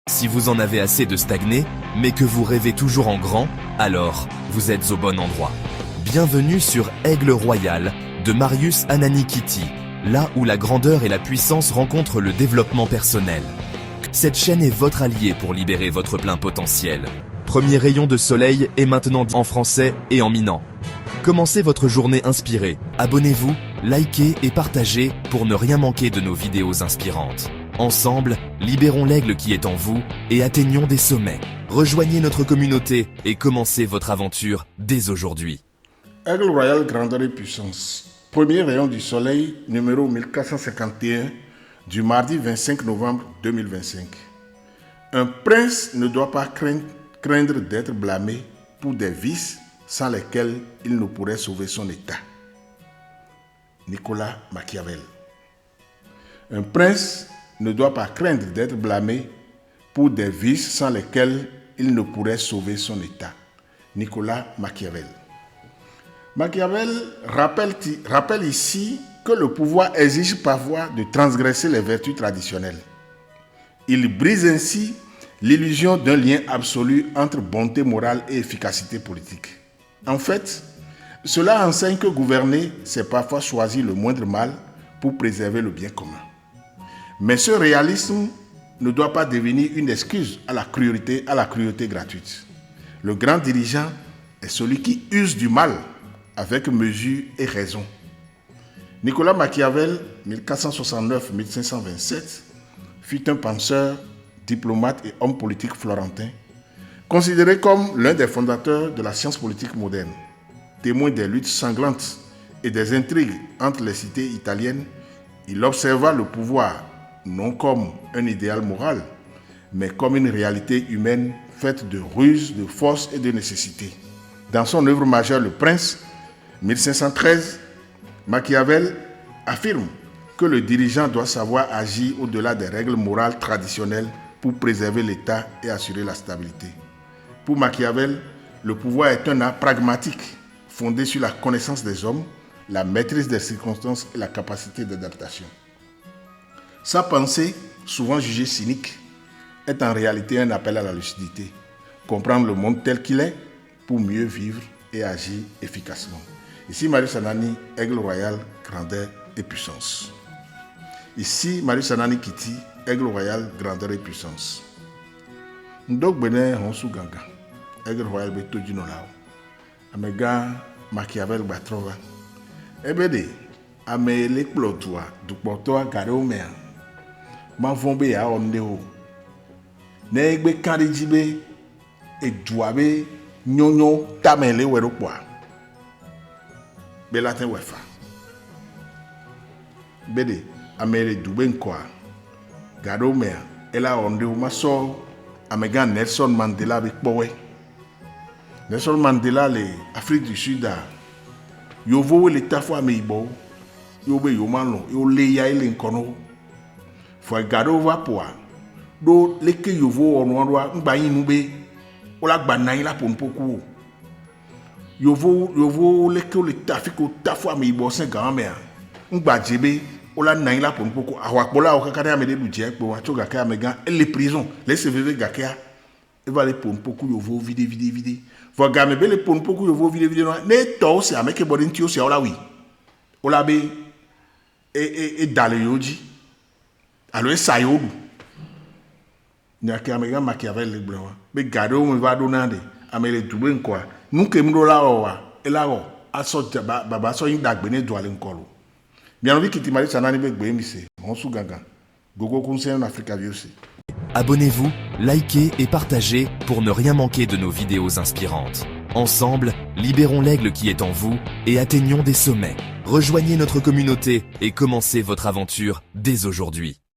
Si vous en avez assez de stagner, mais que vous rêvez toujours en grand, alors vous êtes au bon endroit. Bienvenue sur Aigle Royal de Marius Ananikiti, là où la grandeur et la puissance rencontrent le développement personnel. Cette chaîne est votre allié pour libérer votre plein potentiel. Premier rayon de soleil est maintenant en français et en minant. Commencez votre journée inspirée. Abonnez-vous, likez et partagez pour ne rien manquer de nos vidéos inspirantes. Ensemble, libérons l'aigle qui est en vous et atteignons des sommets. Rejoignez notre communauté et commencez votre aventure dès aujourd'hui. Aigle Royal, grandeur et puissance. Premier rayon du soleil, numéro 1451, du mardi 25 novembre 2025. Un prince ne doit pas craindre d'être blâmé pour des vices sans lesquels il ne pourrait sauver son état. Nicolas Machiavel. Un prince ne doit pas craindre d'être blâmé pour des vices sans lesquels il ne pourrait sauver son état. Nicolas Machiavel. Machiavel rappelle ici que le pouvoir exige parfois de transgresser les vertus traditionnelles. Il brise ainsi l'illusion d'un lien absolu entre bonté morale et efficacité politique. En fait, cela enseigne que gouverner, c'est parfois choisir le moindre mal pour préserver le bien commun. Mais ce réalisme ne doit pas devenir une excuse à la cruauté gratuite. Le grand dirigeant est celui qui use du mal avec mesure et raison. Nicolas Machiavel, 1469-1527, fut un penseur, diplomate et homme politique florentin, considéré comme l'un des fondateurs de la science politique moderne. Témoin des luttes sanglantes et des intrigues entre les cités italiennes, il observa le pouvoir non comme un idéal moral, mais comme une réalité humaine faite de ruse, de force et de nécessité. Dans son œuvre majeure Le Prince, 1513, Machiavel affirme que le dirigeant doit savoir agir au-delà des règles morales traditionnelles pour préserver l'État et assurer la stabilité. Pour Machiavel, le pouvoir est un art pragmatique, fondé sur la connaissance des hommes, la maîtrise des circonstances et la capacité d'adaptation. Sa pensée, souvent jugée cynique, est en réalité un appel à la lucidité, comprendre le monde tel qu'il est pour mieux vivre et agir efficacement. Ici Marius Anani, Aigle Royal, grandeur et puissance. Ici Marius Ananikiti, Aigle Royal, grandeur et puissance. Ndok bene honsu ganga, Aigle Royal beto dino lao. Amega Machiavel batrova. Ebede, ame lekplotua, dukpotoa gare omea. Ma vombe ya onde ho. Ne egbe karijibe e duabe nyonyo tamele werokwa. Belaten wefa. Bede amere dube nkwa. Gado mea ela onde ho maso amega Nelson Mandela be kpowe. Nelson Mandela le Afrique du Sud a yovo le tafo ameibo. Yobe yomano yo le ya ile nkono. Fo gado va poa do leke yovo onwa ngba yin nube ola gba nan la pon poku yovo leke le tafiko tafo ameibo sen gamea ngba jebe ola nan la pon poku awapola o kakare amede du je pe wa choga ka amega les prison les CVV gakea e va le pon poku yovo vide fo game be le pon poku yovo vide ne to se ameke bodin ti o se ola wi ola be e dale yoji alors ça yodu nyake amega Machiavel le blewa be gado me va donande amele dube nko nuke mdola owa elawo aso baba so yin dagbe ne doale nkolo bien envie kiti Marius Anani be gbe mi se onsu gangan gogo kunse en Africa viaussi. Abonnez-vous, likez et partagez pour ne rien manquer de nos vidéos inspirantes. Ensemble, libérons l'aigle qui est en vous et atteignons des sommets. Rejoignez notre communauté et commencez votre aventure dès aujourd'hui.